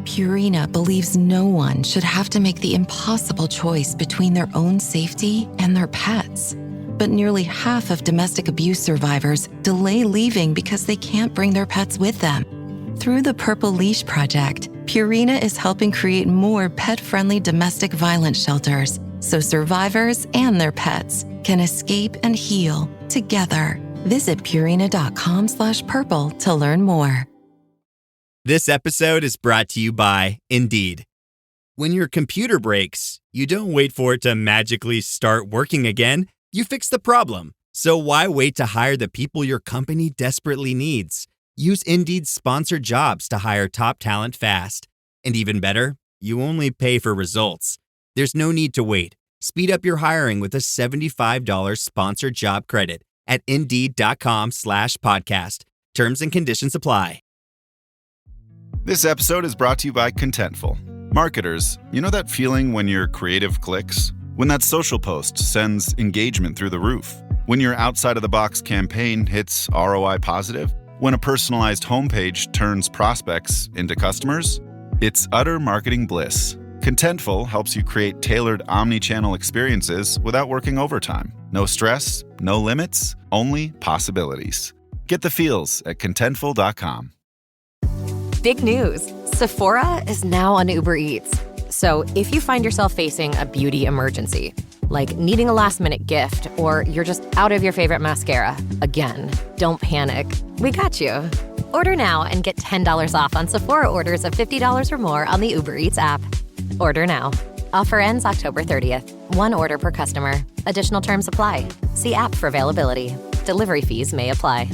Purina believes no one should have to make the impossible choice between their own safety and their pets. But nearly half of domestic abuse survivors delay leaving because they can't bring their pets with them. Through the Purple Leash Project, Purina is helping create more pet-friendly domestic violence shelters so survivors and their pets can escape and heal together. Visit Purina.com/purple to learn more. This episode is brought to you by Indeed. When your computer breaks, you don't wait for it to magically start working again. You fix the problem. So why wait to hire the people your company desperately needs? Use Indeed's sponsored jobs to hire top talent fast. And even better, you only pay for results. There's no need to wait. Speed up your hiring with a $75 sponsored job credit at Indeed.com/podcast. Terms and conditions apply. This episode is brought to you by Contentful. Marketers, you know that feeling when your creative clicks? When that social post sends engagement through the roof? When your outside-of-the-box campaign hits ROI positive? When a personalized homepage turns prospects into customers? It's utter marketing bliss. Contentful helps you create tailored omni-channel experiences without working overtime. No stress, no limits, only possibilities. Get the feels at Contentful.com. Big news. Sephora is now on Uber Eats. So if you find yourself facing a beauty emergency, like needing a last-minute gift, or you're just out of your favorite mascara, again, don't panic. We got you. Order now and get $10 off on Sephora orders of $50 or more on the Uber Eats app. Order now. Offer ends October 30th. One order per customer. Additional terms apply. See app for availability. Delivery fees may apply.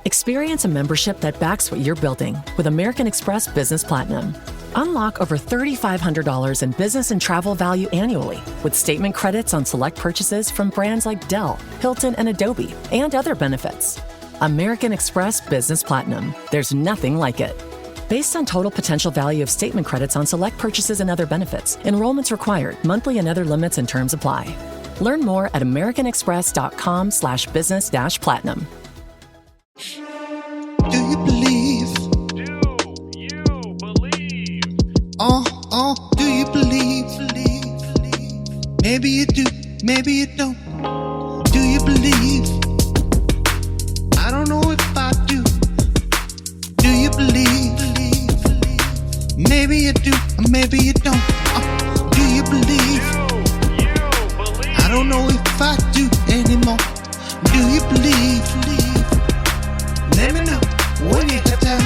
Experience a membership that backs what you're building with American Express Business Platinum. Unlock over $3,500 in business and travel value annually with statement credits on select purchases from brands like Dell, Hilton, and Adobe, and other benefits. American Express Business Platinum. There's nothing like it. Based on total potential value of statement credits on select purchases and other benefits, enrollments required, monthly and other limits and terms apply. Learn more at americanexpress.com/business-platinum. Do you believe? Do you believe? Do you believe? Maybe you do, maybe you don't. Do you believe? I don't know if I do. Do you believe? Maybe you do, or maybe you don't. Do you believe? I don't know if I do anymore. Do you believe? Let me know when you have time.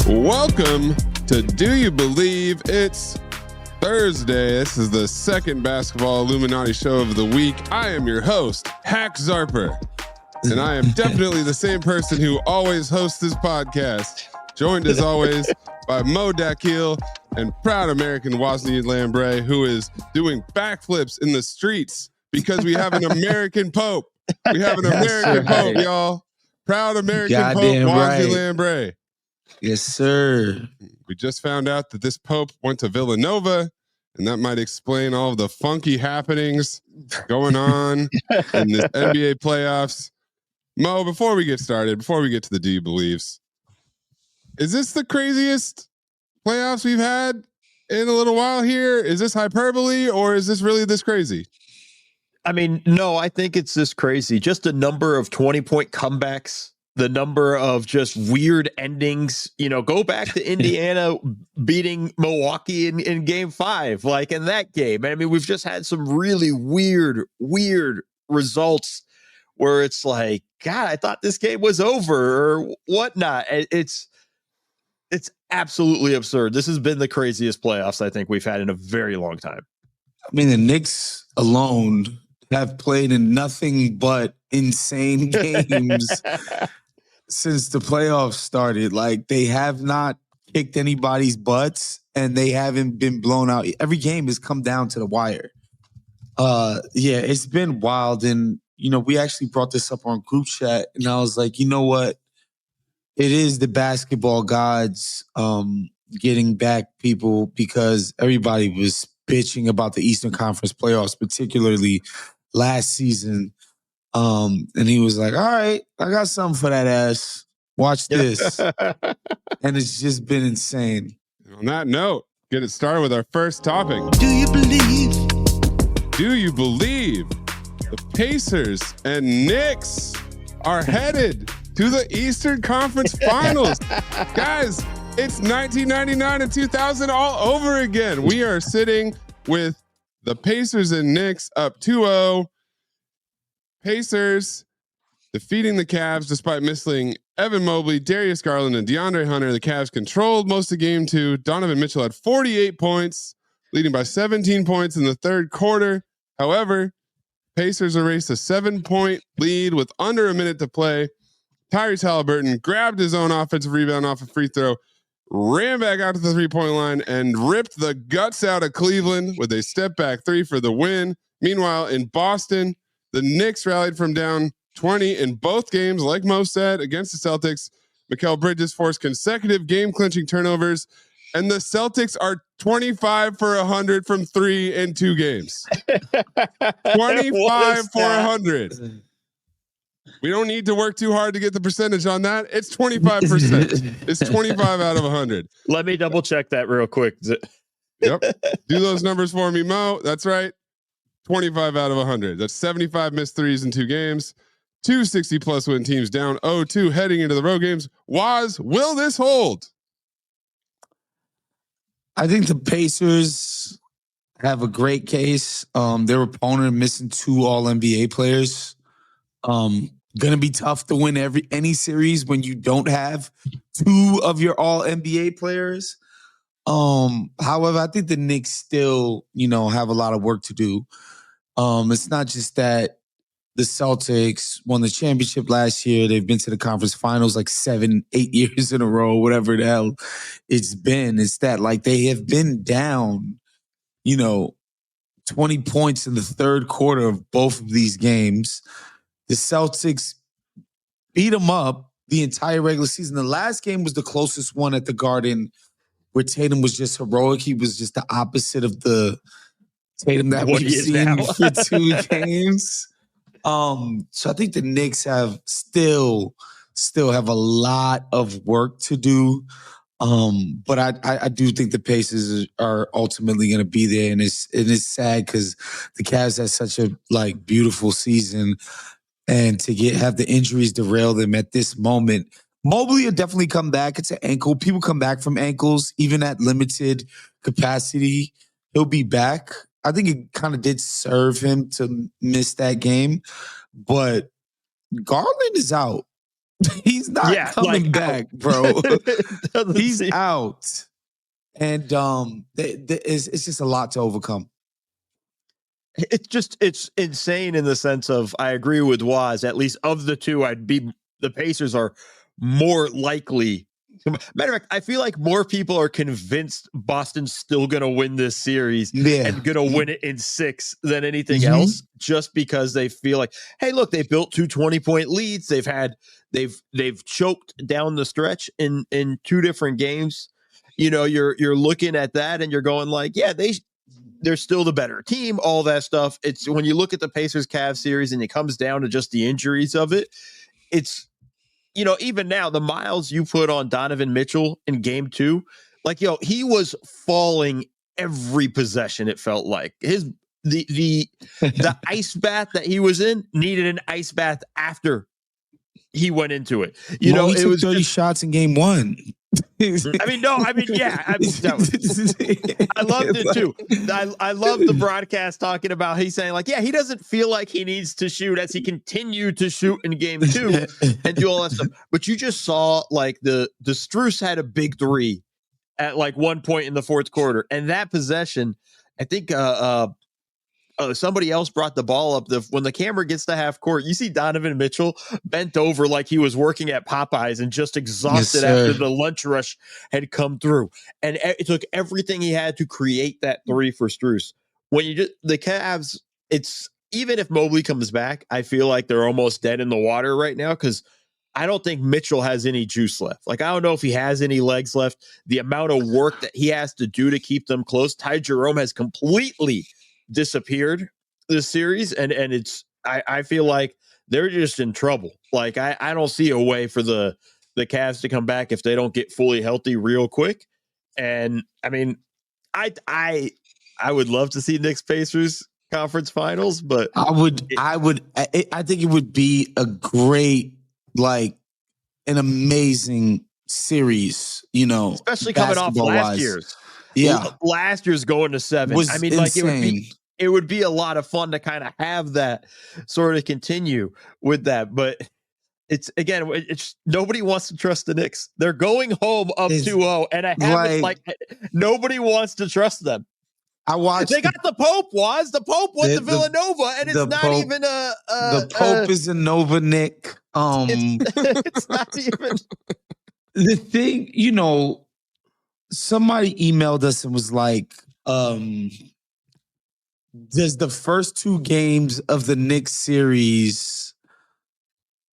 Welcome to Do You Believe? It's Thursday. This is the second basketball Illuminati show of the week. I am your host, Hach Zarper. And I am definitely the same person who always hosts this podcast, joined as always by Dakhil and proud American Wosny Lambre, who is doing backflips in the streets because we have an American Pope. We have an American Pope, y'all. Proud American Pope, Wosny Lambre. Yes, sir. We just found out that this Pope went to Villanova, and that might explain all of the funky happenings going on in this NBA playoffs. Mo, before we get started, before we get to the Do You Believes, is this the craziest playoffs we've had in a little while here? Is this hyperbole, or is this really this crazy? I mean, no, I think it's this crazy. Just the number of 20-point comebacks, the number of just weird endings. You know, go back to Indiana beating Milwaukee in game 5, like in that game. I mean, we've just had some really weird results where it's like, God, I thought this game was over or whatnot. It's absolutely absurd. This has been the craziest playoffs I think we've had in a very long time. I mean, the Knicks alone have played in nothing but insane games since the playoffs started. Like, they have not kicked anybody's butts and they haven't been blown out. Every game has come down to the wire. Yeah, it's been wild. And, you know, we actually brought this up on group chat and I was like, you know what? It is the basketball gods getting back people, because everybody was bitching about the Eastern Conference playoffs, particularly last season. And he was like, all right, I got something for that ass. Watch this. And it's just been insane. On that note, get it started with our first topic. Do you believe? Do you believe the Pacers and Knicks are headed to the Eastern Conference Finals? Guys, it's 1999 and 2000 all over again. We are sitting with the Pacers and Knicks up 2-0. Pacers defeating the Cavs despite missing Evan Mobley, Darius Garland, and DeAndre Hunter. The Cavs controlled most of game 2. Donovan Mitchell had 48 points, leading by 17 points in the third quarter. However, Pacers erased a 7-point lead with under a minute to play. Tyrese Halliburton grabbed his own offensive rebound off a free throw, ran back out to the three-point line, and ripped the guts out of Cleveland with a step-back three for the win. Meanwhile, in Boston, the Knicks rallied from down 20 in both games, like Mo said, against the Celtics. Mikal Bridges forced consecutive game-clinching turnovers, and the Celtics are 25 for 100 from 3 in 2 games. 25 for 100. We don't need to work too hard to get the percentage on that. It's 25%. It's 25 out of 100. Let me double check that real quick. Yep. Do those numbers for me, Mo. That's right. 25 out of 100. That's 75 missed threes in 2 games. 2 60-plus win teams down 0-2 heading into the road games. Woz, will this hold? I think the Pacers have a great case. Their opponent missing 2 All-NBA players. Gonna be tough to win any series when you don't have 2 of your All-NBA players. However, I think the Knicks still, have a lot of work to do. It's not just that the Celtics won the championship last year. They've been to the conference finals like 7-8 years in a row, whatever the hell it's been. It's that like they have been down, 20 points in the third quarter of both of these games. The Celtics beat them up the entire regular season. The last game was the closest one at the Garden where Tatum was just heroic. He was just the opposite of the Tatum that we've seen for 2 games. So I think the Knicks have still have a lot of work to do. But I do think the Pacers are ultimately going to be there, and it's sad because the Cavs had such a beautiful season, and to have the injuries derail them at this moment. Mobley will definitely come back. It's an ankle. People come back from ankles, even at limited capacity. He'll be back. I think it kind of did serve him to miss that game, but Garland is out. He's not coming back, bro. He's out. And it's just a lot to overcome. It's insane in the sense of, I agree with Woz, at least of the 2, the Pacers are more likely. Matter of fact, I feel like more people are convinced Boston's still going to win this series and going to win it in 6 than anything else, just because they feel like, hey, look, they built 2 20-point leads. They've choked down the stretch in 2 different games. You're looking at that and you're going like, yeah, they're still the better team, all that stuff. It's when you look at the Pacers Cavs series and it comes down to just the injuries of it, it's, even now, the miles you put on Donovan Mitchell in game 2, he was falling every possession. It felt like the ice bath that he was in needed an ice bath after he went into it. He took 30 shots in game 1. I loved it too. I love the broadcast talking about, he's saying like, yeah, he doesn't feel like he needs to shoot as he continued to shoot in game 2 and do all that stuff. But you just saw like the Strus had a big 3 at like one point in the fourth quarter, and that possession, I think somebody else brought the ball up. When the camera gets to half court, you see Donovan Mitchell bent over like he was working at Popeyes and just exhausted after the lunch rush had come through. And it took everything he had to create that 3 for Strus. When the Cavs, it's even if Mobley comes back, I feel like they're almost dead in the water right now because I don't think Mitchell has any juice left. Like, I don't know if he has any legs left. The amount of work that he has to do to keep them close. Ty Jerome has completely disappeared this series, and it's I feel like they're just in trouble. Like I don't see a way for the Cavs to come back if they don't get fully healthy real quick. And I mean, I would love to see Knicks Pacers conference finals, but I think it would be a great, like, an amazing series, especially coming off last year's. Yeah. Last year's going to 7. Was I mean, insane. like it would be a lot of fun to kind of have that sort of continue with that. But it's nobody wants to trust the Knicks. They're going home up 2-0, and I haven't nobody wants to trust them. They got the Pope. The Pope went to Villanova, and it's not Pope, even the Pope is a Nova Nick. It's not even the thing. Somebody emailed us and was like, "Does the first 2 games of the Knicks series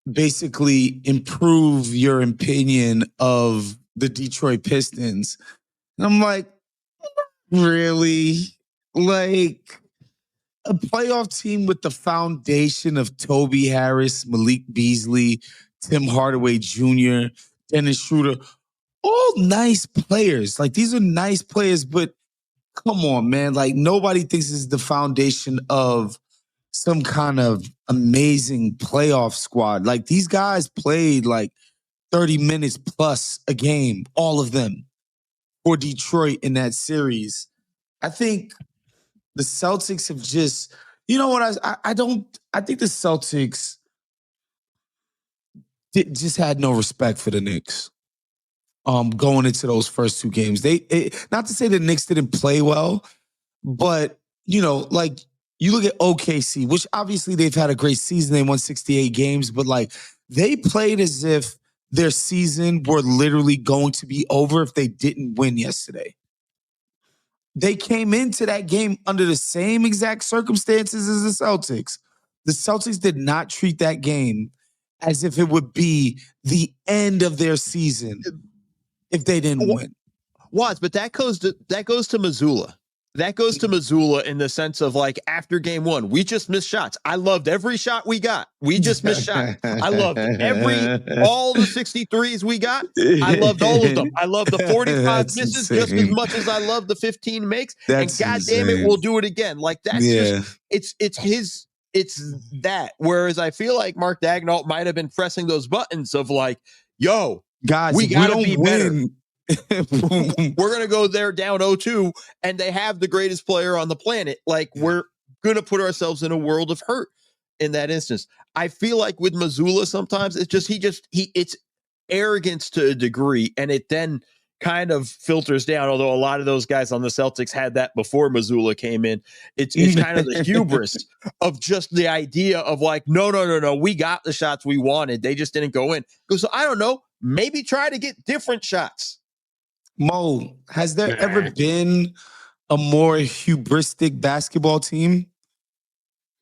basically improve your opinion of the Detroit Pistons?" And I'm like, really? Like, a playoff team with the foundation of Toby Harris, Malik Beasley, Tim Hardaway Jr., Dennis Schroeder, all nice players. Like, these are nice players, but come on, man. Like, nobody thinks this is the foundation of some kind of amazing playoff squad. Like, these guys played like 30 minutes plus a game, all of them, for Detroit in that series. I think the Celtics have just, I think the Celtics just had no respect for the Knicks going into those first 2 games. Not to say the Knicks didn't play well, but, like, you look at OKC, which obviously they've had a great season. They won 68 games, but, like, they played as if their season were literally going to be over if they didn't win yesterday. They came into that game under the same exact circumstances as the Celtics. The Celtics did not treat that game as if it would be the end of their season if they didn't win. But that goes to Missoula. That goes to Missoula in the sense of, like, after game 1, we just missed shots. I loved every shot we got. We just missed shots. I loved all the 63s we got. I loved all of them. I loved the 45 misses just as much as I loved the 15 makes. And goddamn it, we'll do it again. Like, that's just, it's that. Whereas I feel like Mark Dagnall might have been pressing those buttons of, like, yo, guys, we gotta be better. Win. We're going to go there down 0-2, and they have the greatest player on the planet. Like, we're going to put ourselves in a world of hurt in that instance. I feel like with Missoula, sometimes it's just, it's arrogance to a degree, and it then kind of filters down. Although a lot of those guys on the Celtics had that before Missoula came in. It's kind of the hubris of just the idea of, like, no, we got the shots we wanted. They just didn't go in. So I don't know, maybe try to get different shots. Mo, has there ever been a more hubristic basketball team?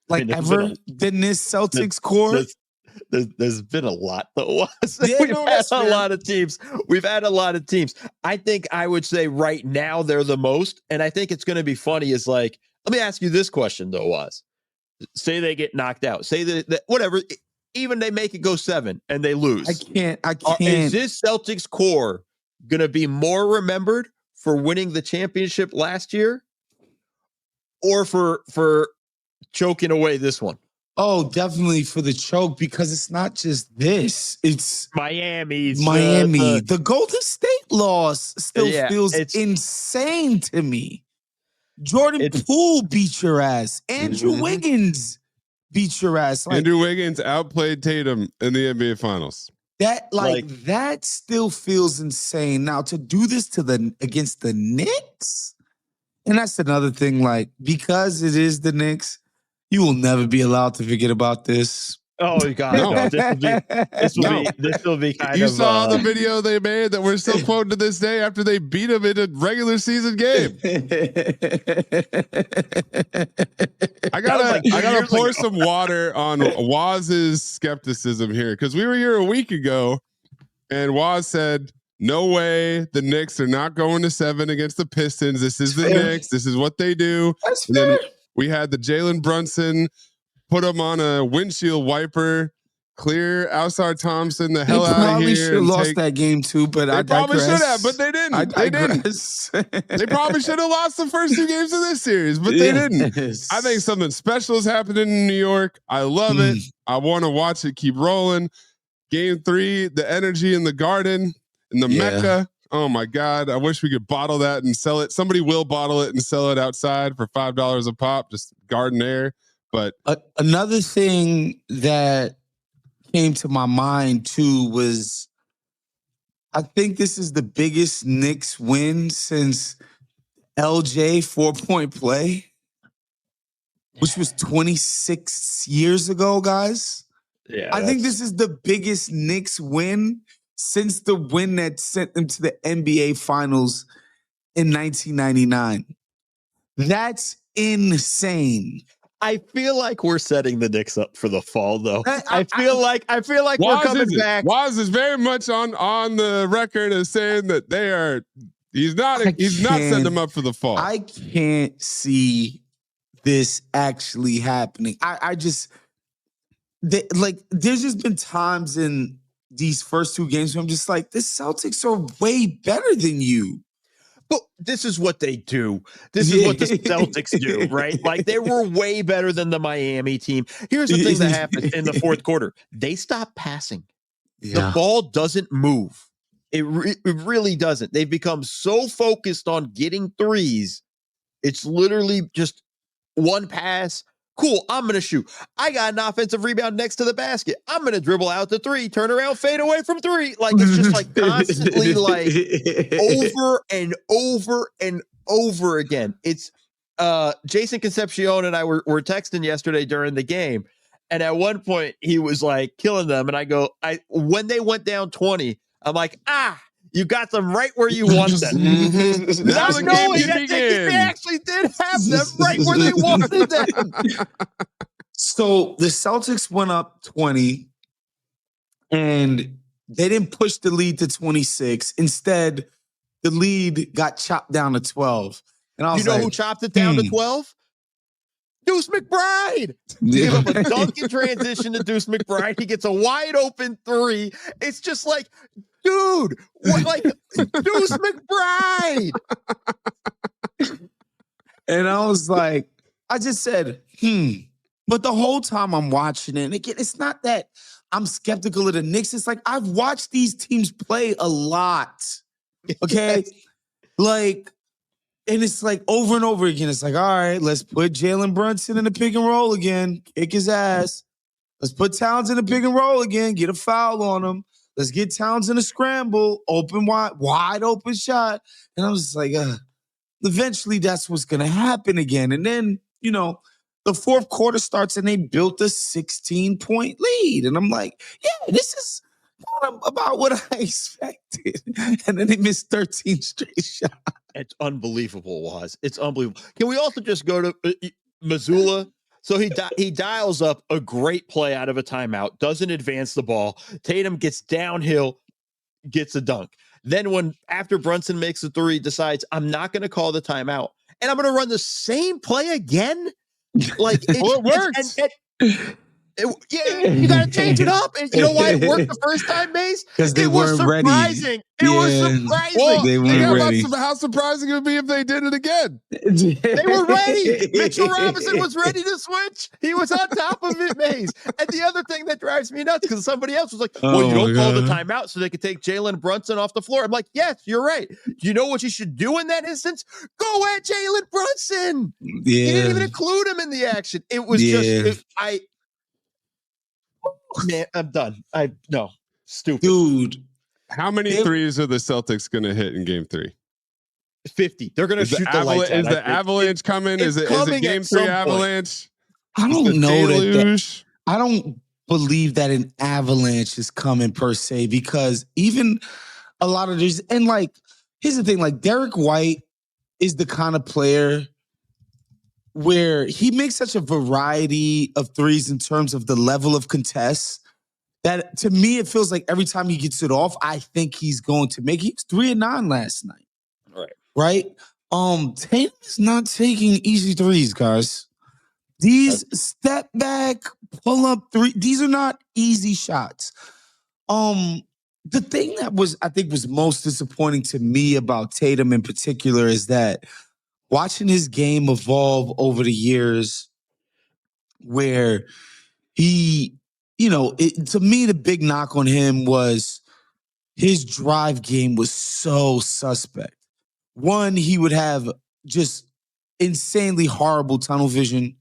Like, ever than this Celtics core? There's been a lot, though. We've had a lot of teams. I think I would say right now they're the most, and I think it's going to be funny is, like, let me ask you this question, though, Woz. Say they get knocked out. Say that whatever, even they make it go 7 and they lose. I can't. Is this Celtics core going to be more remembered for winning the championship last year or for choking away this one? Oh, definitely for the choke, because it's not just this. It's Miami. The Golden State loss still feels insane to me. Jordan Poole beat your ass. Andrew Wiggins beat your ass. Like, Andrew Wiggins outplayed Tatum in the NBA Finals. That still feels insane. Now, to do this against the Knicks, and that's another thing, like, because it is the Knicks, you will never be allowed to forget about this. Oh God! No. This will be kind of. You saw the video they made that we're still quoting to this day after they beat them in a regular season game. I gotta pour some water on Woz's skepticism here, because we were here a week ago, and Woz said, "No way, the Knicks are not going to 7 against the Pistons. This is the Knicks. This is what they do." That's fair. We had the Jalen Brunson put him on a windshield wiper, clear outside Thompson the hell out of here. They probably should have lost that game too, but they probably should have, but they didn't. They didn't. They probably should have lost the first 2 games of this series, but they didn't. I think something special is happening in New York. I love it. I want to watch it keep rolling. Game 3, the energy in the Garden, in the Mecca. Oh my God. I wish we could bottle that and sell it. Somebody will bottle it and sell it outside for $5 a pop, just garden air. But another thing that came to my mind too was I think this is the biggest Knicks win since LJ 4-point play, which was 26 years ago, guys. Yeah, I think this is the biggest Knicks win since the win that sent them to the NBA Finals in 1999. That's insane. I feel like we're setting the Knicks up for the fall, though. I feel like we're coming back. Waz is very much on the record as saying that he's not setting them up for the fall. I can't see this actually happening. There's just been times in these first 2 games where I'm just like, the Celtics are way better than you. But this is what they do. This is what the Celtics do, right? Like, they were way better than the Miami team. Here's the thing that happened in the fourth quarter. They stopped passing. The ball doesn't move. It really doesn't. They've become so focused on getting threes. It's literally just one pass. Cool, I'm going to shoot. I got an offensive rebound next to the basket. I'm going to dribble out the 3, turn around, fade away from 3. Like, it's just like constantly like over and over and over again. It's Jason Concepcion and I were texting yesterday during the game. And at one point he was like killing them. And I go, when they went down 20, I'm like, you got them right where you want them. Not knowing that they actually did have them right where they wanted them. So the Celtics went up 20 and they didn't push the lead to 26. Instead, the lead got chopped down to 12. And I was who chopped it down to 12? Deuce McBride. Give him a dunk in transition to Deuce McBride. He gets a wide open 3. It's just like, dude, what, like Deuce McBride. And I was like, I just said, But the whole time I'm watching it, and again, it's not that I'm skeptical of the Knicks. It's like I've watched these teams play a lot. Okay? Like, and it's like over and over again. It's like, all right, let's put Jalen Brunson in the pick and roll again. Kick his ass. Let's put Towns in the pick and roll again. Get a foul on him. Let's get Towns in a scramble. Open wide open shot. And I was just like, eventually that's what's going to happen again. And then, the fourth quarter starts and they built a 16-point lead. And I'm like, yeah, this is about what I expected. And then they missed 13 straight shots. It's unbelievable, Waz. It's unbelievable. Can we also just go to Mazzulla? So he dials up a great play out of a timeout, doesn't advance the ball. Tatum gets downhill, gets a dunk. Then after Brunson makes the 3, decides, I'm not going to call the timeout, and I'm going to run the same play again? Like, it works. You got to change it up. And you know why it worked the first time, Mace? Because they weren't ready. It was surprising. Well, they weren't ready. How surprising it would be if they did it again. They were ready. Mitchell Robinson was ready to switch. He was on top of it, Mace. And the other thing that drives me nuts, because somebody else was like, well, you don't call the timeout so they could take Jalen Brunson off the floor. I'm like, yes, you're right. You know what you should do in that instance? Go at Jalen Brunson. Yeah. You didn't even include him in the action. It was man, I'm done. No, stupid. Dude. How many threes are the Celtics going to hit in game 3? 50. They're going to shoot the lights out. Is the avalanche coming? Is it game 3 avalanche? I don't know that. I don't believe that an avalanche is coming per se, because even a lot of these, and like, here's the thing, like Derek White is the kind of player where he makes such a variety of threes in terms of the level of contests that to me, it feels like every time he gets it off, I think he's going to make it. He was 3 of 9 last night. Right? Tatum is not taking easy threes, guys. These step back, pull up three, these are not easy shots. The thing that I think was most disappointing to me about Tatum in particular is that watching his game evolve over the years where he, to me, the big knock on him was his drive game was so suspect. One, he would have just insanely horrible tunnel vision.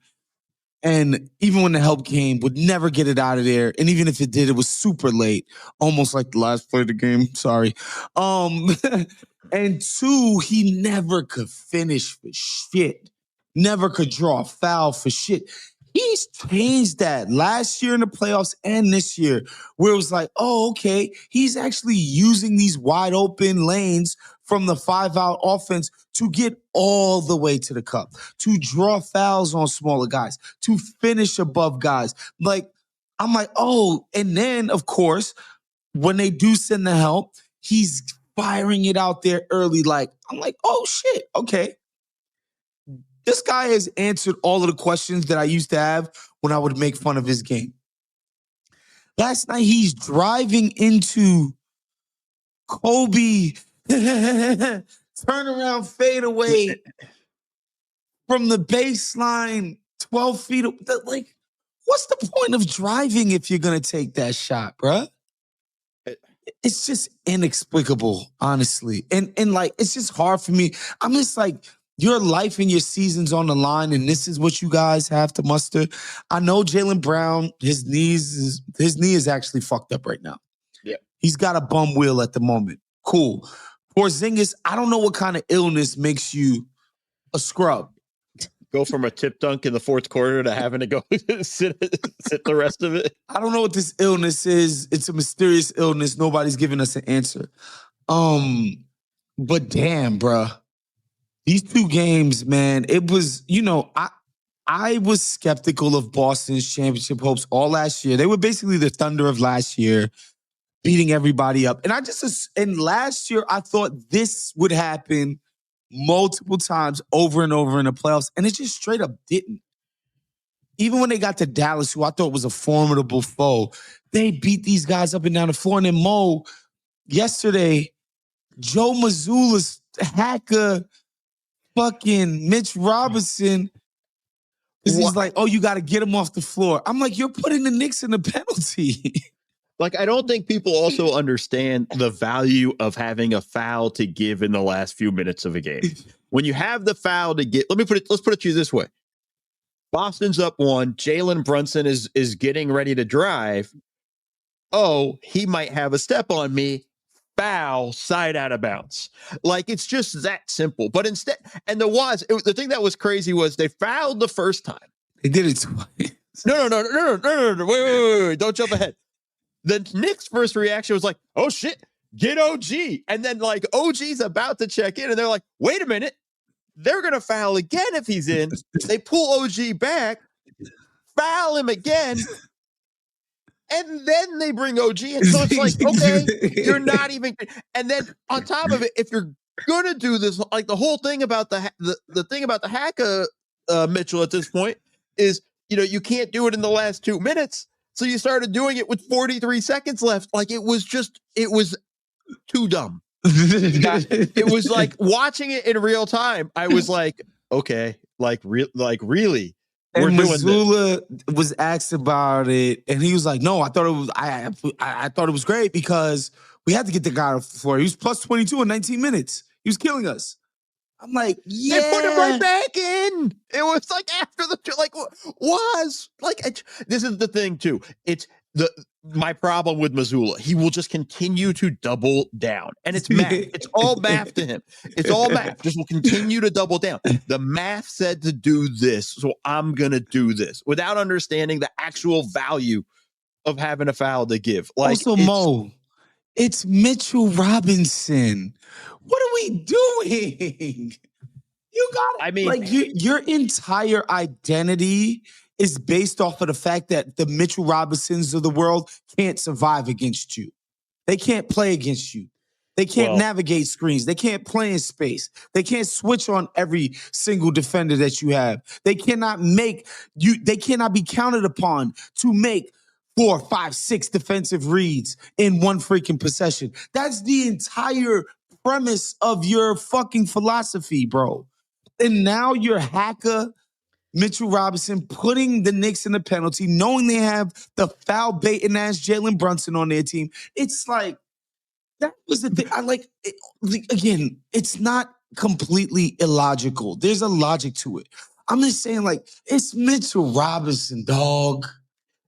And even when the help came, would never get it out of there. And even if it did, it was super late, almost like the last play of the game. Sorry. And two, he never could finish for shit. Never could draw a foul for shit. He's changed that last year in the playoffs and this year, where it was like, oh, okay, he's actually using these wide open lanes from the 5-out offense to get all the way to the cup, to draw fouls on smaller guys, to finish above guys. I'm like, oh, and then, of course, when they do send the help, he's firing it out there early. I'm like, oh, shit, okay. This guy has answered all of the questions that I used to have when I would make fun of his game. Last night, he's driving into Kobe, turnaround fadeaway from the baseline, 12 feet. What's the point of driving if you're going to take that shot, bruh? It's just inexplicable, honestly. And it's just hard for me. I'm just like, your life and your season's on the line, and this is what you guys have to muster. I know Jaylen Brown, his knee is actually fucked up right now. Yeah. He's got a bum wheel at the moment. Cool. Porzingis, I don't know what kind of illness makes you a scrub. Go from a tip dunk in the fourth quarter to having to go sit the rest of it. I don't know what this illness is. It's a mysterious illness. Nobody's giving us an answer. But damn, bruh. These two games, man, it was, I was skeptical of Boston's championship hopes all last year. They were basically the Thunder of last year, beating everybody up. And last year, I thought this would happen multiple times over and over in the playoffs, and it just straight up didn't. Even when they got to Dallas, who I thought was a formidable foe, they beat these guys up and down the floor. And then Mo, yesterday, Joe Mazzulla's hacker, fucking Mitch Robinson is like, oh, you got to get him off the floor. I'm like, you're putting the Knicks in a penalty. I don't think people also understand the value of having a foul to give in the last few minutes of a game. When you have the foul to get, let's put it to you this way. Boston's up 1. Jalen Brunson is getting ready to drive. Oh, he might have a step on me. Foul, side out of bounds. It's just that simple. But instead, and the thing that was crazy was they fouled the first time. They did it twice. No. Wait. Don't jump ahead. The Knicks' first reaction was like, oh shit, get OG. And then OG's about to check in and they're like, wait a minute. They're going to foul again if he's in. They pull OG back, foul him again. And then they bring OG in. So it's like, okay, you're not even. And then on top of it, if you're going to do this, the whole thing about the thing about the Hach, Mitchell, at this point is, you can't do it in the last 2 minutes. So you started doing it with 43 seconds left. It was too dumb. It was like watching it in real time. I was like, okay, really. And Mazzulla was asked about it, and he was like, "No, I thought it was great because we had to get the guy off the floor. He was plus 22 in 19 minutes. He was killing us." I'm like, yeah. They put him right back in. It was after this is the thing too. It's my problem with Mazzulla. He will just continue to double down, and it's math. It's all math to him. It's all math. Just will continue to double down. The math said to do this, so I'm gonna do this without understanding the actual value of having a foul to give. Mo, it's Mitchell Robinson. What are we doing? You got your entire identity is based off of the fact that the Mitchell Robinsons of the world can't survive against you. They can't play against you. They can't navigate screens. They can't play in space. They can't switch on every single defender that you have. They cannot be counted upon to make 4, 5, 6 defensive reads in one freaking possession. That's the entire premise of your fucking philosophy, bro. And now you're hacker Mitchell Robinson putting the Knicks in the penalty, knowing they have the foul baiting ass Jalen Brunson on their team. It's like, that was the thing. Again, it's not completely illogical. There's a logic to it. I'm just saying, like, it's Mitchell Robinson, dog.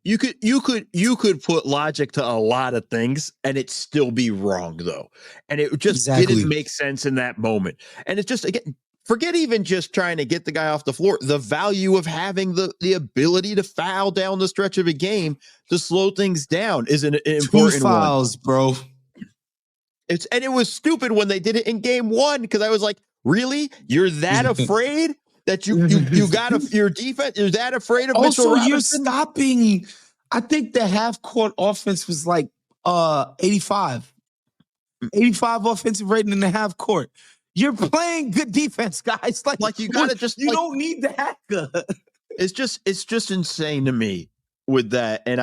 You could put logic to a lot of things and it still be wrong, though. And it just didn't make sense in that moment. And it's just, again, forget even just trying to get the guy off the floor. The value of having the ability to foul down the stretch of a game to slow things down is an important 2 fouls, bro. And it was stupid when they did it in game 1 because I was like, really? You're that afraid that you got your defense? You're that afraid of Mitchell Robinson? You're stopping. I think the half court offense was like 85 offensive rating in the half court. You're playing good defense, guys. Like you gotta just don't need the hacker. It's just insane to me with that. And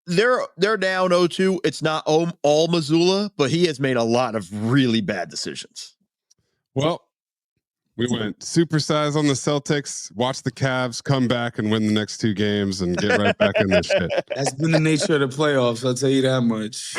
they're down 0-2. It's not all Missoula, but he has made a lot of really bad decisions. Well, we went supersize on the Celtics, watch the Cavs come back and win the next 2 games and get right back in this shit. That's been the nature of the playoffs, I'll tell you that much.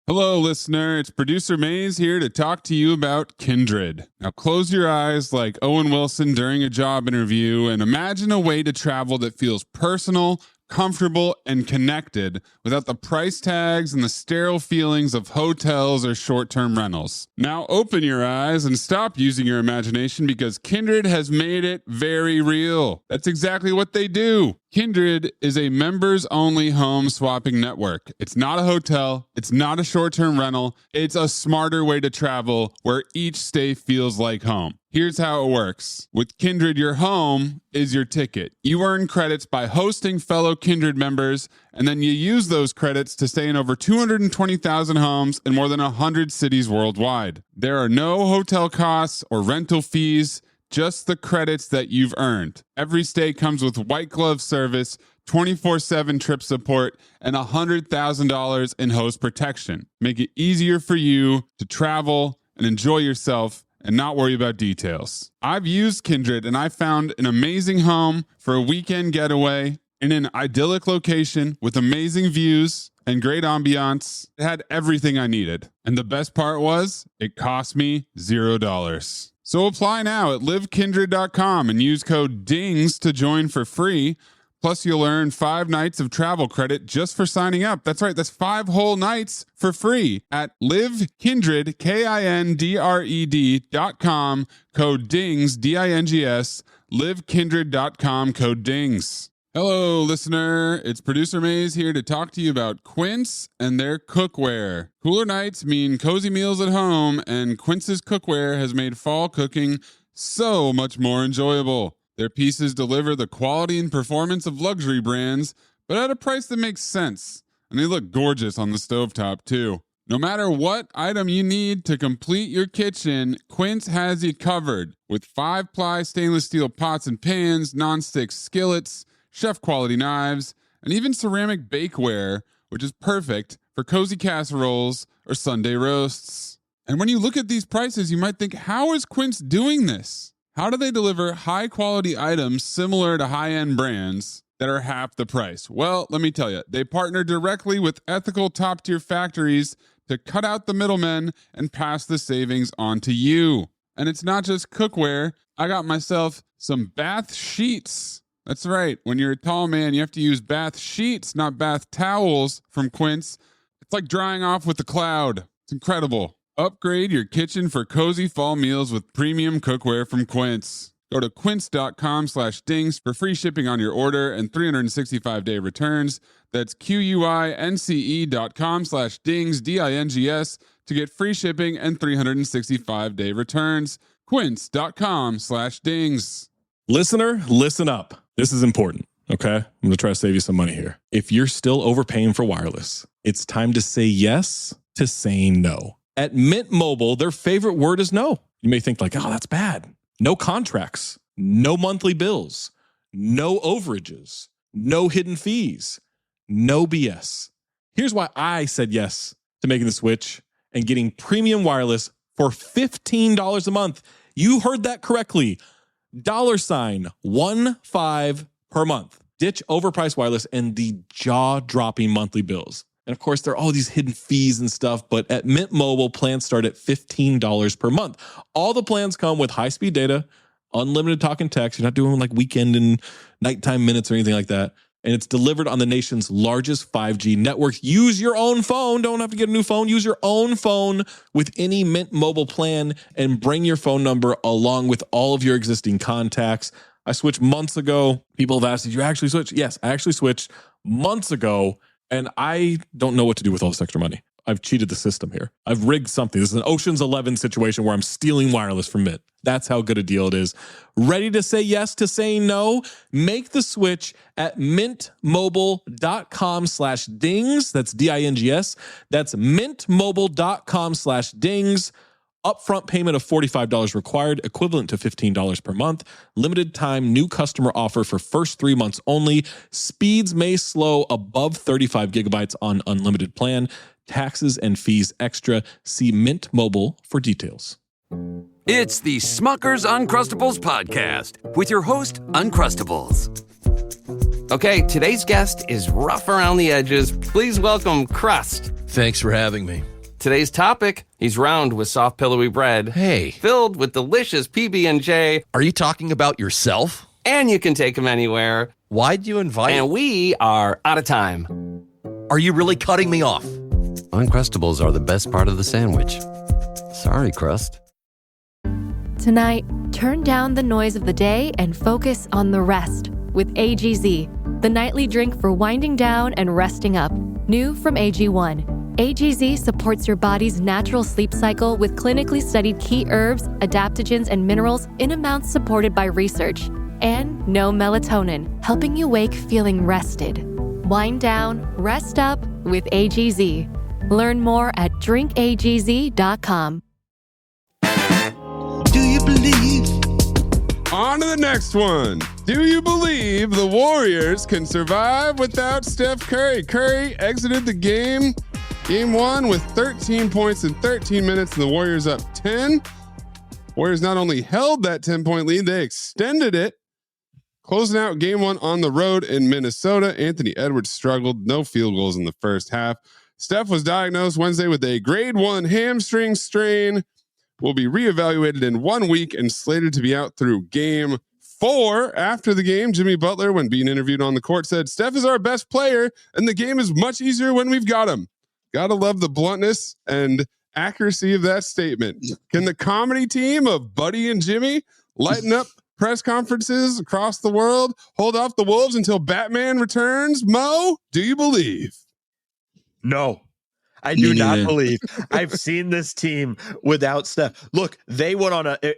Hello, listener. It's producer Mays here to talk to you about Kindred. Now, close your eyes like Owen Wilson during a job interview and imagine a way to travel that feels personal, comfortable, and connected without the price tags and the sterile feelings of hotels or short-term rentals. Now open your eyes and stop using your imagination because Kindred has made it very real. That's exactly what they do. Kindred is a members-only home swapping network. It's not a hotel. It's not a short-term rental. It's a smarter way to travel where each stay feels like home. Here's how it works. With Kindred, your home is your ticket. You earn credits by hosting fellow Kindred members, and then you use those credits to stay in over 220,000 homes in more than 100 cities worldwide. There are no hotel costs or rental fees, just the credits that you've earned. Every stay comes with white glove service, 24/7 trip support, and $100,000 in host protection. Make it easier for you to travel and enjoy yourself and not worry about details. I've used Kindred and I found an amazing home for a weekend getaway in an idyllic location with amazing views and great ambiance. It had everything I needed. And the best part was, it cost me $0. So apply now at livekindred.com and use code DINGS to join for free. Plus, you'll earn 5 nights of travel credit just for signing up. That's right. That's 5 whole nights for free at livekindred, KINDRED.com, code DINGS, DINGS, livekindred.com, code DINGS. Hello, listener. It's producer Mays here to talk to you about Quince and their cookware. Cooler nights mean cozy meals at home, and Quince's cookware has made fall cooking so much more enjoyable. Their pieces deliver the quality and performance of luxury brands, but at a price that makes sense. And they look gorgeous on the stovetop, too. No matter what item you need to complete your kitchen, Quince has you covered. With 5-ply stainless steel pots and pans, nonstick skillets, chef-quality knives, and even ceramic bakeware, which is perfect for cozy casseroles or Sunday roasts. And when you look at these prices, you might think, how is Quince doing this? How do they deliver high-quality items similar to high-end brands that are half the price? Well, let me tell you, they partner directly with ethical top-tier factories to cut out the middlemen and pass the savings on to you. And it's not just cookware. I got myself some bath sheets. That's right. When you're a tall man, you have to use bath sheets, not bath towels from Quince. It's like drying off with the cloud. It's incredible. Upgrade your kitchen for cozy fall meals with premium cookware from Quince. Go to quince.com/dings for free shipping on your order and 365-day returns. That's QUINCE.com/dings, DINGS, to get free shipping and 365-day returns. Quince.com/dings. Listener, listen up. This is important. Okay, I'm going to try to save you some money here. If you're still overpaying for wireless, it's time to say yes to saying no. At Mint Mobile, their favorite word is no. You may think like, oh, that's bad. No contracts, no monthly bills, no overages, no hidden fees, no BS. Here's why I said yes to making the switch and getting premium wireless for $15 a month. You heard that correctly. $15 per month. Ditch overpriced wireless and the jaw-dropping monthly bills. And of course, there are all these hidden fees and stuff, but at Mint Mobile, plans start at $15 per month. All the plans come with high-speed data, unlimited talk and text. You're not doing like weekend and nighttime minutes or anything like that. And it's delivered on the nation's largest 5G network. Use your own phone. Don't have to get a new phone. Use your own phone with any Mint Mobile plan and bring your phone number along with all of your existing contacts. I switched months ago. People have asked, did you actually switch? Yes, I actually switched months ago, and I don't know what to do with all this extra money. I've cheated the system here. I've rigged something. This is an Ocean's 11 situation where I'm stealing wireless from Mint. That's how good a deal it is. Ready to say yes to saying no? Make the switch at mintmobile.com/dings. That's DINGS. That's mintmobile.com/dings. Upfront payment of $45 required, equivalent to $15 per month. Limited time new customer offer for first 3 months only. Speeds may slow above 35 gigabytes on unlimited plan. Taxes and fees extra. See Mint Mobile for details. It's the Smucker's Uncrustables podcast with your host, Uncrustables. Okay, today's guest is rough around the edges. Please welcome Crust. Thanks for having me. Today's topic, he's round with soft pillowy bread. Hey. Filled with delicious PB&J. Are you talking about yourself? And you can take him anywhere. Why'd you invite? And we are out of time. Are you really cutting me off? Uncrustables are the best part of the sandwich. Sorry, Crust. Tonight, turn down the noise of the day and focus on the rest with AGZ, the nightly drink for winding down and resting up. New from AG1. AGZ supports your body's natural sleep cycle with clinically studied key herbs, adaptogens, and minerals in amounts supported by research. And no melatonin, helping you wake feeling rested. Wind down, rest up with AGZ. Learn more at drinkagz.com. Do you believe? On to the next one. Do you believe the Warriors can survive without Steph Curry? Curry exited the game one with 13 points in 13 minutes, and the Warriors up 10. Warriors not only held that 10-point lead, they extended it, closing out game one on the road in Minnesota. Anthony Edwards struggled, no field goals in the first half. Steph was diagnosed Wednesday with a grade 1 hamstring strain, will be reevaluated in 1 week and slated to be out through game 4. After the game, Jimmy Butler, when being interviewed on the court, said, "Steph is our best player, and the game is much easier when we've got him." Gotta love the bluntness and accuracy of that statement. Can the comedy team of Buddy and Jimmy lighten up press conferences across the world, hold off the Wolves until Batman returns? Mo, do you believe? No, I do not believe. I've seen this team without Steph. Look, they went on it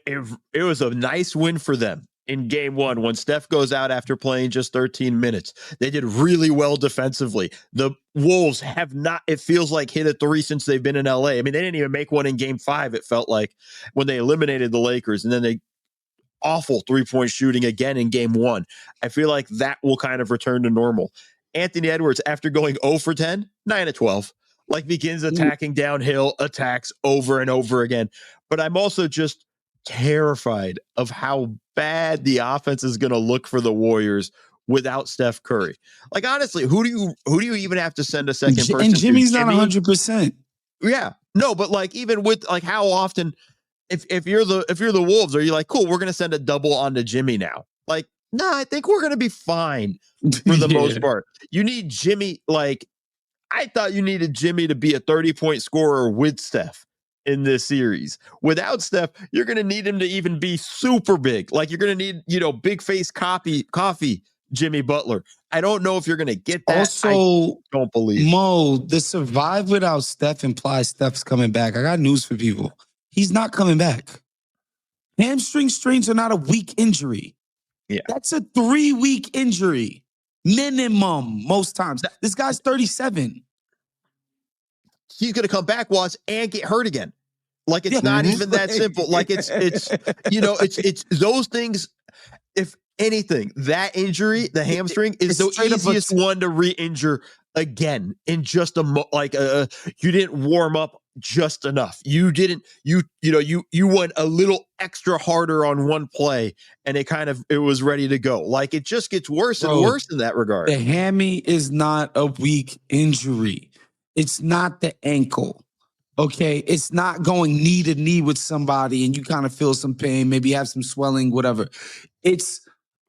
was a nice win for them in game one when Steph goes out after playing just 13 minutes. They did really well defensively. The Wolves have not, it feels like, hit a three since they've been in LA. I mean, they didn't even make one in game 5, it felt like, when they eliminated the Lakers, and then they awful 3-point shooting again in game 1. I feel like that will kind of return to normal. Anthony Edwards, after going 0 for 10, 9 of 12, like begins attacking downhill, attacks over and over again. But I'm also just terrified of how bad the offense is going to look for the Warriors without Steph Curry. Like, honestly, who do you even have to send a second person? And Jimmy's not 100%. Yeah, no, but like, even with like, how often, if you're the Wolves, are you like, cool, we're going to send a double onto Jimmy now? Like, no, I think we're going to be fine for the most part. You need Jimmy. Like, I thought you needed Jimmy to be a 30-point scorer with Steph in this series. Without Steph, you're going to need him to even be super big. Like, you're going to need, big face coffee Jimmy Butler. I don't know if you're going to get that. Also, I don't believe. Mo, the survive without Steph implies Steph's coming back. I got news for people. He's not coming back. Hamstring strains are not a week injury. Yeah. That's a 3-week injury. Minimum, most times. This guy's 37. He's going to come back once and get hurt again. Like, it's not even that simple. Like, it's those things. If anything, that injury, the hamstring, is the easiest one to re-injure again in just you didn't warm up just enough. You went a little extra harder on one play and it was ready to go. Like, it just gets worse and worse in that regard. The hammy is not a weak injury. It's not the ankle. Okay, it's not going knee to knee with somebody and you kind of feel some pain, maybe have some swelling, whatever. It's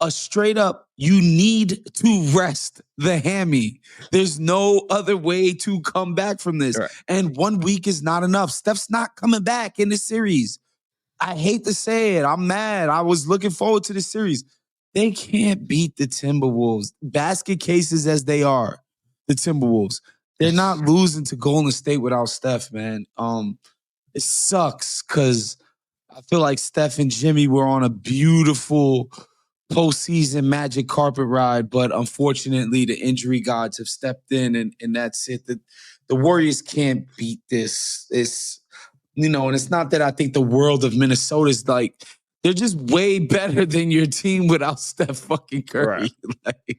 a straight up, you need to rest the hammy. There's no other way to come back from this. Right. And 1 week is not enough. Steph's not coming back in the series. I hate to say it. I'm mad. I was looking forward to the series. They can't beat the Timberwolves. Basket cases as they are, the Timberwolves. They're not losing to Golden State without Steph, man. It sucks because I feel like Steph and Jimmy were on a beautiful postseason magic carpet ride, but unfortunately the injury gods have stepped in and that's it. The Warriors can't beat this. It's, and it's not that I think the world of Minnesota is like, they're just way better than your team without Steph fucking Curry. Right.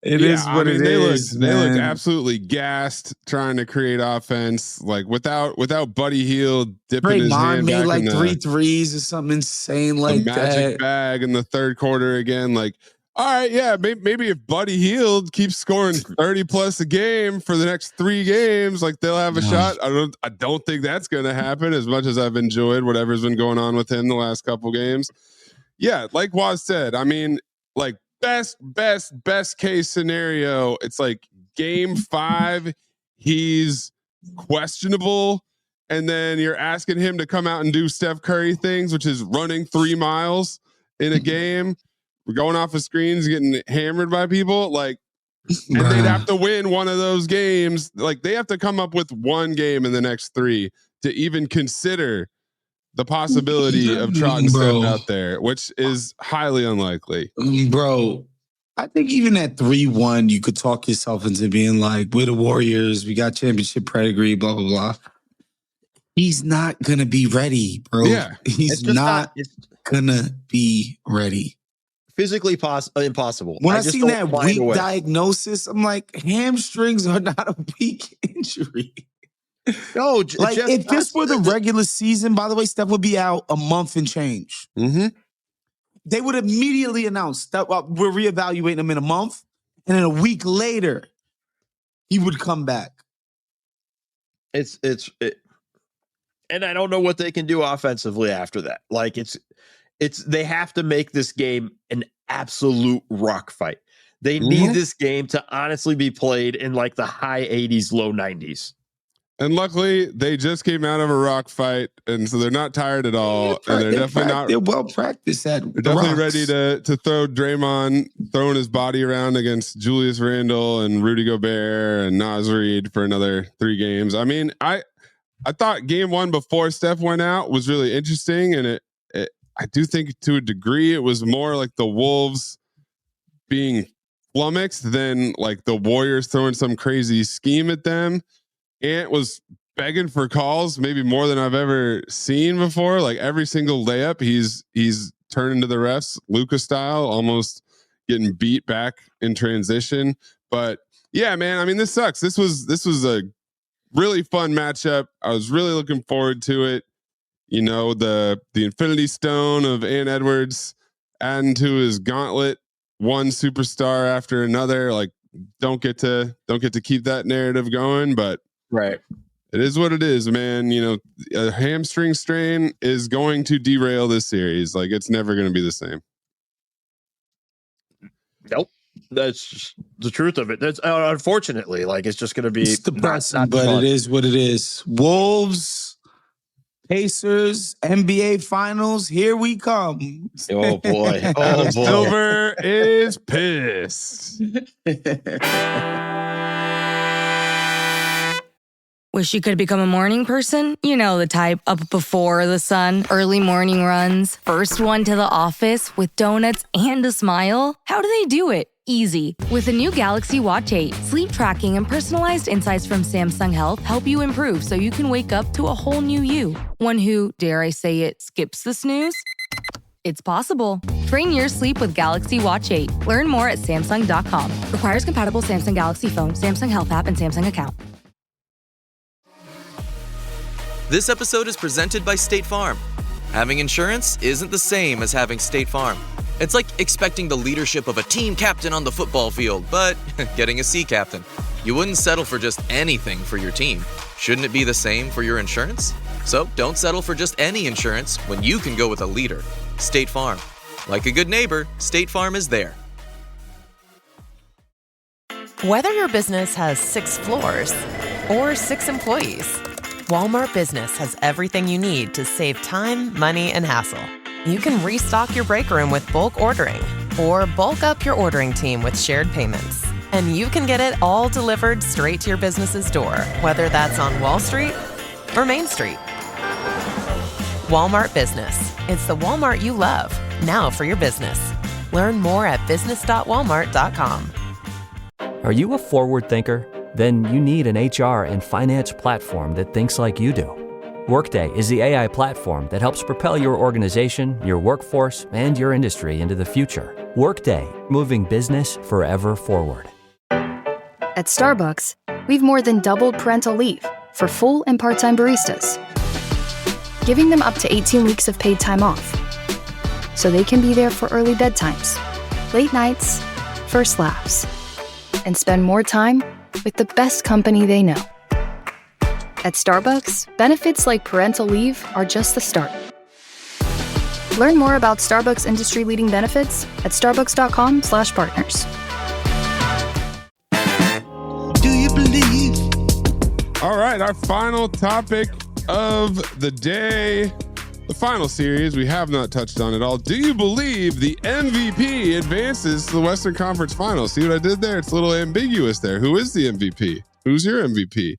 It is what it is. They look absolutely gassed trying to create offense. Like without Buddy Hield dipping his hand made back like in 3 threes or something insane like that. Magic bag in the third quarter again. Like, all right, yeah, maybe if Buddy Hield keeps scoring 30 plus a game for the next 3 games, like they'll have a shot. I don't think that's going to happen. As much as I've enjoyed whatever's been going on with him the last couple games. Yeah, like Woz said, I mean, like. Best case scenario, it's like game 5, he's questionable, and then you're asking him to come out and do Steph Curry things, which is running 3 miles in a game. We're going off of screens, getting hammered by people, like, and they'd have to win one of those games. Like, they have to come up with one game in the next 3 to even consider the possibility of trotting Steph out there, which is highly unlikely. Bro, I think even at 3-1, you could talk yourself into being like, we're the Warriors, we got championship pedigree, blah, blah, blah. He's not going to be ready, bro. Yeah. He's not going to be ready. Physically impossible. When I seen that weak diagnosis, I'm like, hamstrings are not a weak injury. No, like if this were the regular season, by the way, Steph would be out a month and change. Mm-hmm. They would immediately announce that we're reevaluating him in a month, and then a week later, he would come back. And I don't know what they can do offensively after that. Like they have to make this game an absolute rock fight. They need this game to honestly be played in like the high 80s, low 90s. And luckily, they just came out of a rock fight, and so they're not tired at all. And they're definitely not. They're well practiced at. They're definitely ready to throw Draymond throwing his body around against Julius Randle and Rudy Gobert and Naz Reid for another 3 games. I mean, I thought game 1 before Steph went out was really interesting, and I do think to a degree it was more like the Wolves being flummoxed than like the Warriors throwing some crazy scheme at them. Ant was begging for calls, maybe more than I've ever seen before. Like every single layup, he's turning to the refs, Luka style, almost getting beat back in transition. But yeah, man, I mean, this sucks. This was a really fun matchup. I was really looking forward to it. You know, the Infinity Stone of Ant Edwards adding to his gauntlet, one superstar after another. Like, don't get to keep that narrative going, but. Right. It is what it is, man. You know, a hamstring strain is going to derail this series. Like, it's never going to be the same. Nope. That's just the truth of it. That's unfortunately, like, it's just going to be it's depressing, but fun. It is what it is. Wolves, Pacers, NBA Finals, here we come. Oh boy. Oh boy. Silver is pissed. Wish you could become a morning person? You know the type, up before the sun, early morning runs, first one to the office with donuts and a smile. How do they do it? easy with the new Galaxy Watch 8. Sleep tracking and personalized insights from Samsung Health help you improve so you can wake up to a whole new you. One who, dare I say it, skips the snooze? It's possible. Train your sleep with Galaxy Watch 8. Learn more at Samsung.com. Requires compatible Samsung Galaxy phone, Samsung Health app, and Samsung account. This episode is presented by State Farm. Having insurance isn't the same as having State Farm. It's like expecting the leadership of a team captain on the football field, but getting a sea captain. You wouldn't settle for just anything for your team. Shouldn't it be the same for your insurance? So don't settle for just any insurance when you can go with a leader. State Farm. Like a good neighbor, State Farm is there. Whether your business has 6 floors or 6 employees, Walmart Business has everything you need to save time, money, and hassle. You can restock your break room with bulk ordering or bulk up your ordering team with shared payments. And you can get it all delivered straight to your business's door, whether that's on Wall Street or Main Street. Walmart Business. It's the Walmart you love, now for your business. Learn more at business.walmart.com. Are you a forward thinker? Then you need an HR and finance platform that thinks like you do. Workday is the AI platform that helps propel your organization, your workforce, and your industry into the future. Workday, moving business forever forward. At Starbucks, we've more than doubled parental leave for full and part-time baristas, giving them up to 18 weeks of paid time off, so they can be there for early bedtimes, late nights, first laughs, and spend more time with the best company they know. At Starbucks, benefits like parental leave are just the start. Learn more about Starbucks industry-leading benefits at starbucks.com/partners. Do you believe? All right, our final topic of the day, the final series we have not touched on at all. Do you believe the MVP advances to the Western Conference Finals? See what I did there? It's a little ambiguous there. Who is the MVP? Who's your MVP?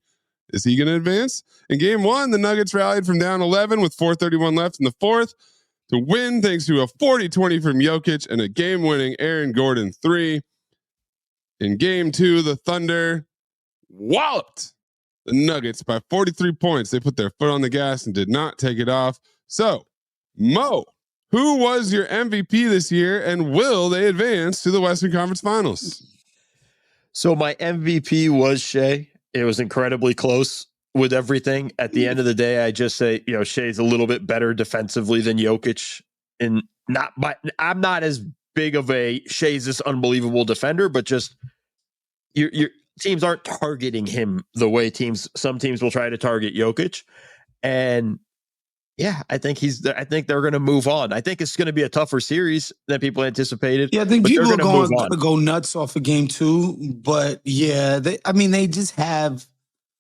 Is he going to advance? In game 1, the Nuggets rallied from down 11 with 4:31 left in the fourth to win thanks to a 40-20 from Jokic and a game-winning Aaron Gordon 3. In game 2, the Thunder walloped the Nuggets by 43 points. They put their foot on the gas and did not take it off. So, Mo, who was your MVP this year, and will they advance to the Western Conference Finals? So my MVP was Shea. It was incredibly close with everything. At the end of the day, I just say, Shea's a little bit better defensively than Jokic. And I'm not as big of a Shea's this unbelievable defender, but just your teams aren't targeting him the way some teams will try to target Jokic. And yeah, I think they're going to move on. I think it's going to be a tougher series than people anticipated. Yeah, I think people are going to go nuts off of game 2. But yeah, they just have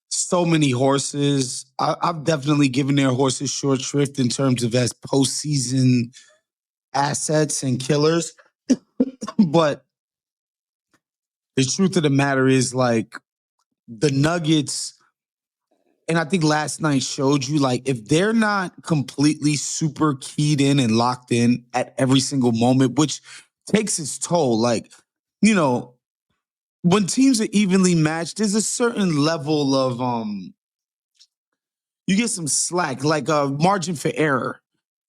so many horses. I've definitely given their horses short shrift in terms of as postseason assets and killers. But the truth of the matter is, like, the Nuggets, and I think last night showed you, like, if they're not completely super keyed in and locked in at every single moment, which takes its toll, like, when teams are evenly matched, there's a certain level of, you get some slack, like a margin for error,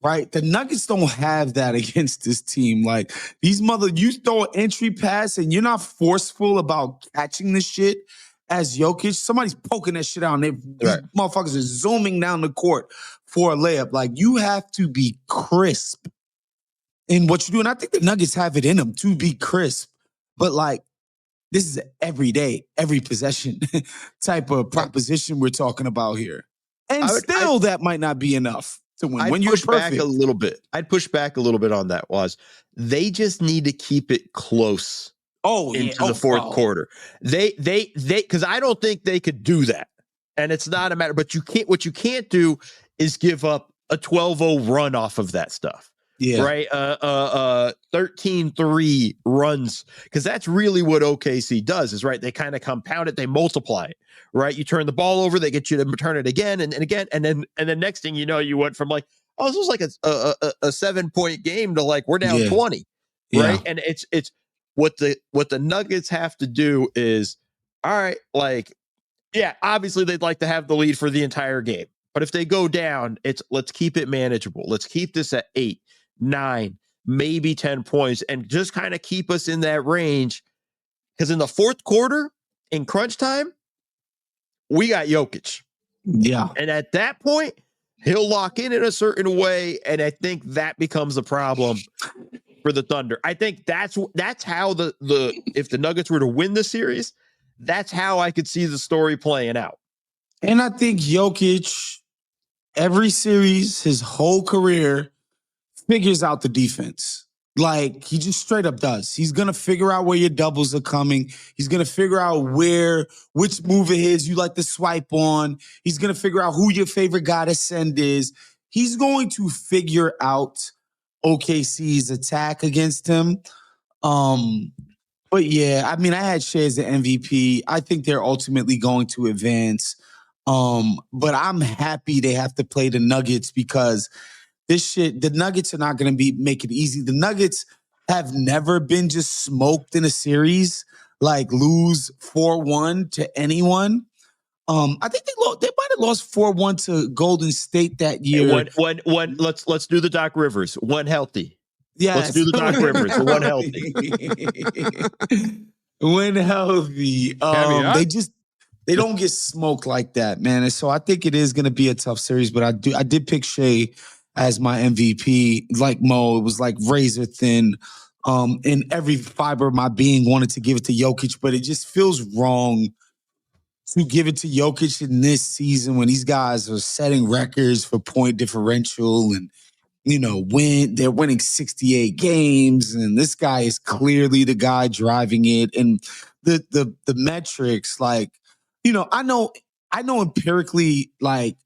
right? The Nuggets don't have that against this team. Like, you throw an entry pass and you're not forceful about catching the shit. As Jokic, somebody's poking that shit out, and these motherfuckers are zooming down the court for a layup. Like, you have to be crisp in what you do. And I think the Nuggets have it in them to be crisp. But, like, this is every day, every possession type of proposition we're talking about here. And that might not be enough to win. When you're perfect. I'd push back a little bit on that. They just need to keep it close. Into the fourth quarter. They because I don't think they could do that. And it's not a matter, but what you can't do is give up a 12-0 run off of that stuff. Yeah. Right? 13-3 runs. Because that's really what OKC does, is right. They kind of compound it, they multiply it. Right? You turn the ball over, they get you to turn it again and again. And then next thing you know, you went from like, this was like a 7-point game to like we're down 20. Right. And it's what the Nuggets have to do is, all right, like, yeah, obviously they'd like to have the lead for the entire game. But if they go down, let's keep it manageable. Let's keep this at 8, 9, maybe 10 points and just kind of keep us in that range. Because in the fourth quarter, in crunch time, we got Jokic. Yeah. And at that point, he'll lock in a certain way. And I think that becomes a problem for the Thunder. I think that's how if the Nuggets were to win the series, that's how I could see the story playing out. And I think Jokic, every series, his whole career, figures out the defense. Like, he just straight up does. He's going to figure out where your doubles are coming. He's going to figure out which move of his you like to swipe on. He's going to figure out who your favorite guy to send is. He's going to figure out OKC's attack against him. But yeah, I mean, I had Shea as the MVP. I think they're ultimately going to advance. But I'm happy they have to play the Nuggets because the Nuggets are not going to make it easy. The Nuggets have never been just smoked in a series, like lose 4-1 to anyone. I think they might have lost 4-1 to Golden State that year. When let's do the Doc Rivers. One healthy. Yes. Let's do the Doc Rivers. One healthy. When healthy. They don't get smoked like that, man. And so I think it is going to be a tough series, but I did pick Shea as my MVP. Like Mo, it was like razor thin. And every fiber of my being wanted to give it to Jokic, but it just feels wrong to give it to Jokic in this season when these guys are setting records for point differential and, they're winning 68 games, and this guy is clearly the guy driving it. And the metrics, like, I know empirically, like,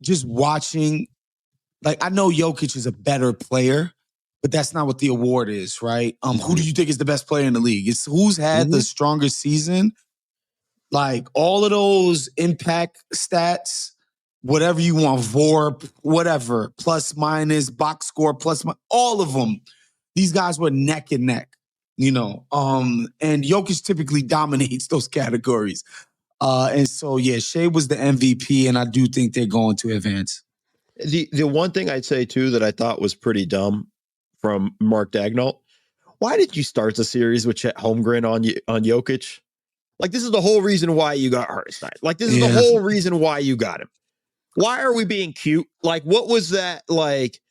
just watching, like, I know Jokic is a better player, but that's not what the award is, right? Who do you think is the best player in the league? It's who's had the strongest season. Like, all of those impact stats, whatever you want, VORP, whatever, plus minus, box score, all of them. These guys were neck and neck, and Jokic typically dominates those categories. And so, yeah, Shea was the MVP, and I do think they're going to advance. The one thing I'd say, too, that I thought was pretty dumb from Mark Dagnall, why did you start the series with Chet Holmgren on Jokic? Like, this is the whole reason why you got Hartenstein. Like, this is the whole reason why you got him. Why are we being cute? Like, what was that, like,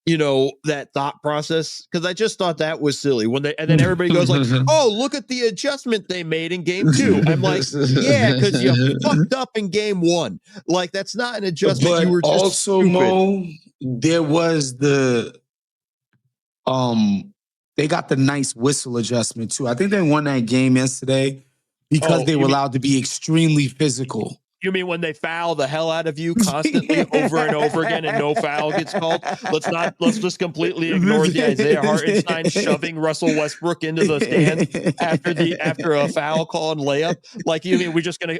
that thought process? Because I just thought that was silly. And then everybody goes like, oh, look at the adjustment they made in game 2. I'm like, yeah, because you fucked up in game 1. Like, that's not an adjustment. But you were just also, stupid. Mo, there was they got the nice whistle adjustment too. I think they won that game yesterday because they were allowed to be extremely physical. You mean when they foul the hell out of you constantly over and over again and no foul gets called? Let's just completely ignore the Isaiah Hartenstein shoving Russell Westbrook into the stands after a foul call and layup. Like, you mean we're just gonna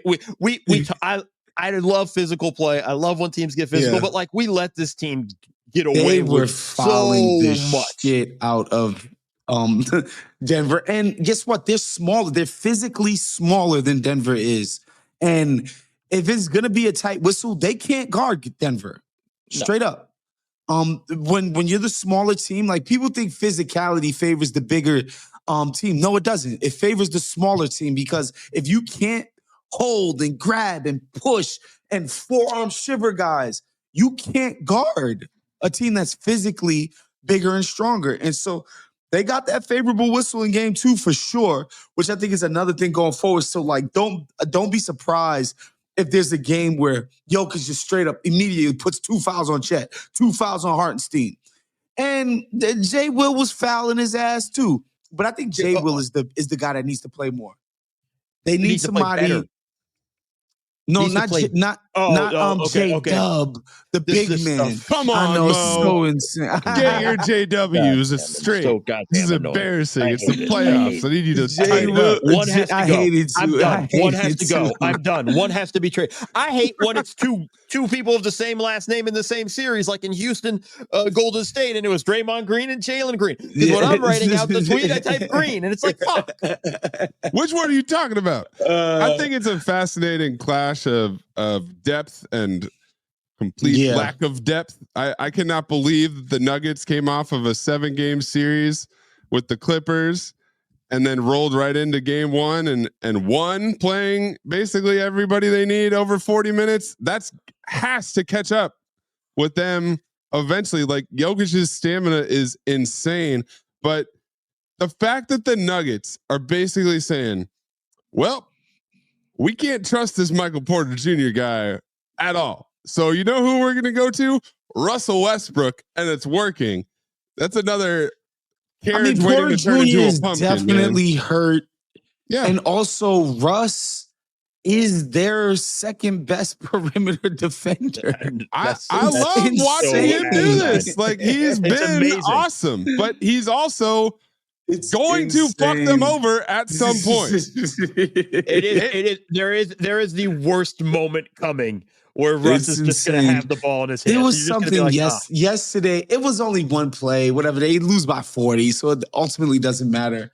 I love physical play. I love when teams get physical, but like, we let this team get away with fouling so the much shit out of Denver. And guess what? They're smaller. They're physically smaller than Denver is. And if it's going to be a tight whistle, they can't guard Denver. Straight up. When you're the smaller team, like, people think physicality favors the bigger team. No, it doesn't. It favors the smaller team, because if you can't hold and grab and push and forearm shiver guys, you can't guard a team that's physically bigger and stronger. And so they got that favorable whistle in game 2 for sure, which I think is another thing going forward. So, like, don't be surprised if there's a game where Jokic just straight up immediately puts 2 fouls on Chet, 2 fouls on Hartenstein. And Jay Will was fouling his ass too. But I think Jay Will is the guy that needs to play more. They need somebody. No, not J-Dub, the big man. Come on, I know, Mo. so insane. Get your JWs. It's straight. So This is embarrassing. It's the playoffs. I need you to tighten up. One has to go. I hate it too. I'm done. One has to go. I'm done. One has to be traded. I hate when it's two people of the same last name in the same series, like in Houston, Golden State, and it was Draymond Green and Jalen Green. Because when I'm writing out the tweet, I type Green, and it's like, fuck. Which one are you talking about? I think it's a fascinating clash of depth and complete lack of depth. I cannot believe that the Nuggets came off of a 7-game series with the Clippers and then rolled right into game 1 and won, playing basically everybody they need over 40 minutes. That's has to catch up with them eventually. Like, Jokic's stamina is insane, but the fact that the Nuggets are basically saying, well, we can't trust this Michael Porter Jr. guy at all. So you know who we're going to go to? Russell Westbrook, and it's working. That's another carriage waiting to turn into a pumpkin. Definitely hurt. Yeah. And also Russ is their second best perimeter defender. I love watching him do this. Like, he's been amazing. awesome, but he's also going to fuck them over at some point. There is the worst moment coming where Russ is just going to have the ball in his hands. It was something yesterday. It was only one play, whatever. They lose by 40, so it ultimately doesn't matter.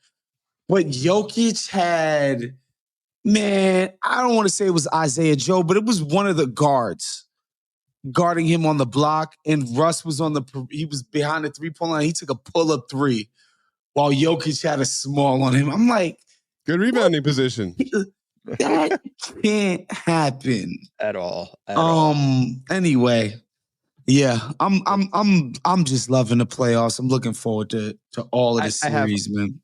But Jokic had, man, I don't want to say it was Isaiah Joe, but it was one of the guards guarding him on the block, and Russ was he was behind the 3-point line. He took a pull-up 3 while Jokic had a small on him. I'm like, good rebounding position. That can't happen at all. Anyway, yeah, I'm just loving the playoffs. I'm looking forward to all of the series, man.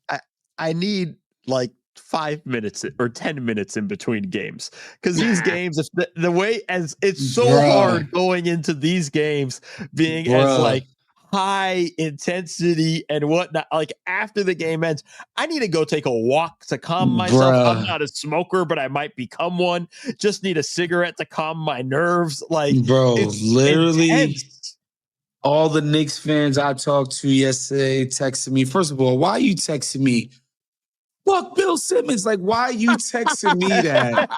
I need like 5 minutes or 10 minutes in between games, because these games, if the way as it's so hard going into these games being as like high intensity and whatnot. Like, after the game ends, I need to go take a walk to calm myself. I'm not a smoker, but I might become one. Just need a cigarette to calm my nerves. Like, bro, literally intense. All the Knicks fans I talked to yesterday texted me. First of all, why are you texting me? Fuck Bill Simmons. Like, why are you texting me that?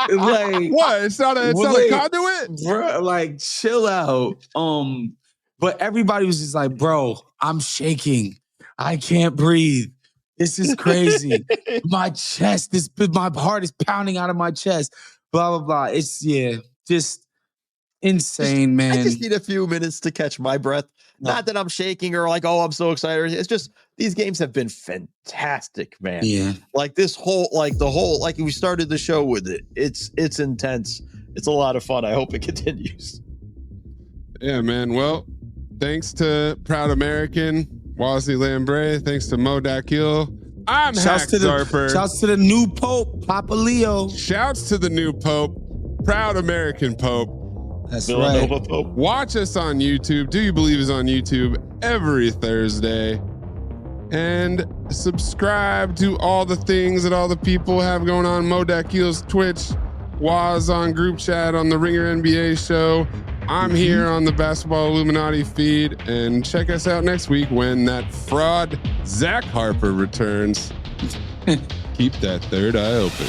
Like, what? It's not a conduit? Bro, like, chill out. But everybody was just like, bro, I'm shaking. I can't breathe. This is crazy. My heart is pounding out of my chest. Blah, blah, blah. It's, just insane, man. I just need a few minutes to catch my breath. Not that I'm shaking or like, oh, I'm so excited. It's just, these games have been fantastic, man. Yeah. Like, like we started the show with it. It's intense. It's a lot of fun. I hope it continues. Yeah, man. Well, thanks to Proud American, Wosny Lambre. Thanks to Mo Dakhil. I'm Hach Zarper. Shouts to the new Pope, Papa Leo. Shouts to the new Pope, Proud American Pope. That's Villanova right. Pope. Watch us on YouTube. Do You Believe is on YouTube every Thursday. And subscribe to all the things that all the people have going on. Mo Dakhil's Twitch, Waz on group chat on the Ringer NBA show. I'm here on the Basketball Illuminati feed, and check us out next week when that fraud Zach Harper returns. Keep that third eye open.